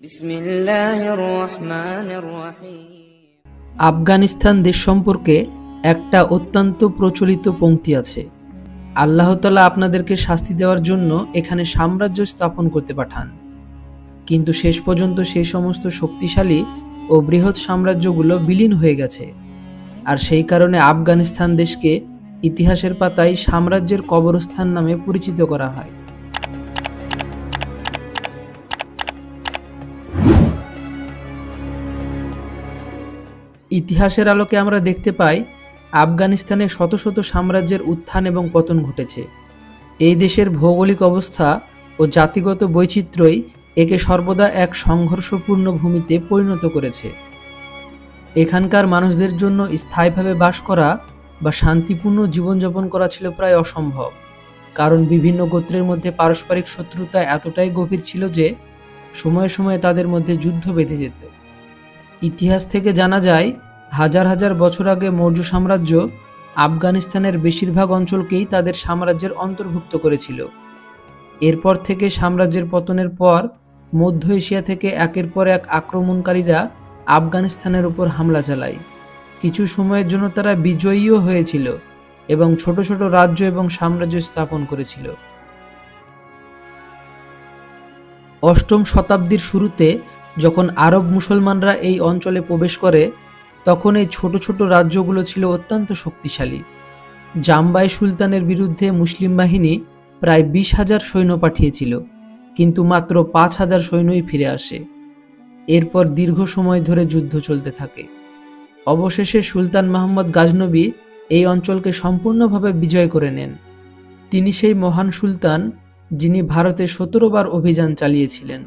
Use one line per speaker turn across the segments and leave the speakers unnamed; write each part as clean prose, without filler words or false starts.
বিসমিল্লাহির রহমানির রহিম।
আফগানিস্তান দেশ সম্পর্কে একটা অত্যন্ত প্রচলিত পংক্তি আছে। আল্লাহ তাআলা আপনাদেরকে শাস্তি দেওয়ার জন্য এখানে সাম্রাজ্য স্থাপন করতে পাঠান, কিন্তু শেষ পর্যন্ত সেই সমস্ত শক্তিশালী ও বৃহৎ সাম্রাজ্যগুলো বিলীন হয়ে গেছে। আর সেই কারণে আফগানিস্তান দেশকে ইতিহাসের পাতায় সাম্রাজ্যের কবরস্থান নামে পরিচিত করা হয়। ইতিহাসের আলোকে আমরা দেখতে পাই আফগানিস্তানে শত শত সাম্রাজ্যের উত্থান এবং পতন ঘটেছে। এই দেশের ভৌগোলিক অবস্থা ও জাতিগত বৈচিত্র্যই একে সর্বদা এক সংঘর্ষপূর্ণ ভূমিতে পরিণত করেছে। এখানকার মানুষদের জন্য স্থায়ীভাবে বাস করা বা শান্তিপূর্ণ জীবনযাপন করা ছিল প্রায় অসম্ভব, কারণ বিভিন্ন গোত্রের মধ্যে পারস্পরিক শত্রুতা এতটাই গভীর ছিল যে সময়ে সময়ে তাদের মধ্যে যুদ্ধ বেঁধে যেত। ইতিহাস থেকে জানা যায়, হাজার হাজার বছর আগে মৌর্য সাম্রাজ্য আফগানিস্তানের বেশিরভাগ অঞ্চলকেই তাদের সাম্রাজ্যের অন্তর্ভুক্ত করেছিল। এরপর থেকে সাম্রাজ্যের পতনের পর মধ্য এশিয়া থেকে একের পর এক আক্রমণকারীরা আফগানিস্তানের উপর হামলা চালায়। কিছু সময়ের জন্য তারা বিজয়ীও হয়েছিল এবং ছোট ছোট রাজ্য এবং সাম্রাজ্য স্থাপন করেছিল। অষ্টম শতাব্দীর শুরুতে যখন আরব মুসলমানরা এই অঞ্চলে প্রবেশ করে, তখন এই ছোট ছোট রাজ্যগুলো ছিল অত্যন্ত শক্তিশালী। জামবাই সুলতানের বিরুদ্ধে মুসলিম বাহিনী প্রায় 20,000 সৈন্য পাঠিয়েছিল, কিন্তু মাত্র 5,000 সৈন্যই ফিরে আসে। এরপর দীর্ঘ সময় ধরে যুদ্ধ চলতে থাকে। অবশেষে সুলতান মোহাম্মদ গাজনবী এই অঞ্চলকে সম্পূর্ণভাবে বিজয় করে নেন। তিনি সেই মহান সুলতান যিনি ভারতে 17 বার অভিযান চালিয়েছিলেন।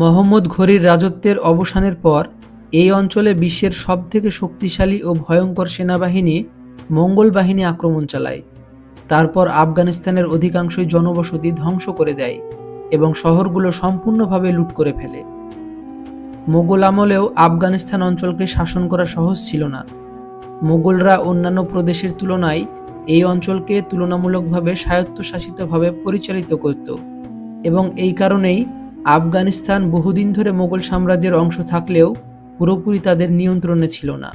মোহাম্মদ ঘোরির রাজত্বের অবসানের পর এই অঞ্চলে বিশ্বের সবথেকে শক্তিশালী ও ভয়ঙ্কর সেনাবাহিনী মঙ্গল বাহিনী আক্রমণ চালায়। তারপর আফগানিস্তানের অধিকাংশই জনবসতি ধ্বংস করে দেয় এবং শহরগুলো সম্পূর্ণভাবে লুট করে ফেলে। মোগল আমলেও আফগানিস্তান অঞ্চলকে শাসন করা সহজ ছিল না। মোগলরা অন্যান্য প্রদেশের তুলনায় এই অঞ্চলকে তুলনামূলকভাবে স্বায়ত্তশাসিতভাবে পরিচালিত করত এবং এই কারণেই আফগানিস্তান বহুদিন ধরে মোগল সাম্রাজ্যের অংশ থাকলেও পুরোপুরি তাদের নিয়ন্ত্রণে ছিল না।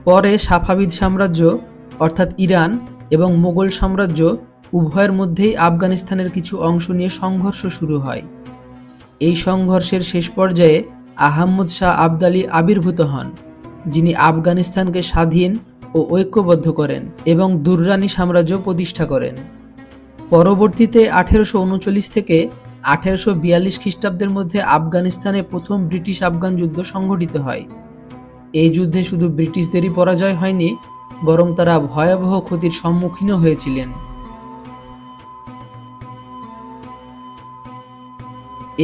পরে সাফাভিদ সাম্রাজ্য অর্থাৎ ইরান এবং মোগল সাম্রাজ্য উভয়ের মধ্যেই আফগানিস্তানের কিছু অংশ নিয়ে সংঘর্ষ শুরু হয়। এই সংঘর্ষের শেষ পর্যায়ে আহমদ শাহ আবদালি আবির্ভূত হন, যিনি আফগানিস্তানকে স্বাধীন ও ঐক্যবদ্ধ করেন এবং দুররানি সাম্রাজ্য প্রতিষ্ঠা করেন। পরবর্তীতে 1839 থেকে 1842 খ্রিস্টাব্দের মধ্যে আফগানিস্তানে প্রথম ব্রিটিশ আফগান যুদ্ধ সংঘটিত হয়। এই যুদ্ধে শুধু ব্রিটিশদেরই পরাজয় হয়নি, বরং তারা ভয়াবহ ক্ষতির সম্মুখীনও হয়েছিলেন।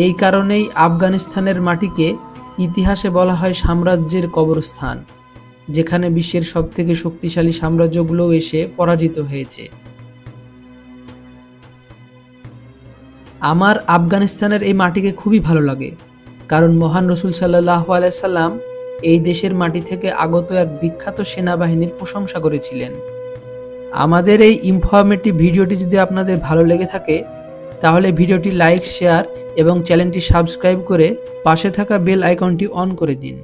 এই কারণেই আফগানিস্তানের মাটিকে ইতিহাসে বলা হয় সাম্রাজ্যের কবরস্থান, যেখানে বিশ্বের সবথেকে শক্তিশালী সাম্রাজ্যগুলোও এসে পরাজিত হয়েছে। আমার আফগানিস্তানের এই মাটিকে খুবই ভালো লাগে, কারণ মহান রসুল সাল্লাল্লাহু আলাইহি সাল্লাম এই দেশের মাটি থেকে আগত এক বিখ্যাত সেনাবাহিনীর প্রশংসা করেছিলেন। আমাদের এই ইনফরমেটিভ ভিডিওটি যদি আপনাদের ভালো লেগে থাকে, তাহলে ভিডিওটি লাইক, শেয়ার এবং চ্যানেলটি সাবস্ক্রাইব করে পাশে থাকা বেল আইকনটি অন করে দিন।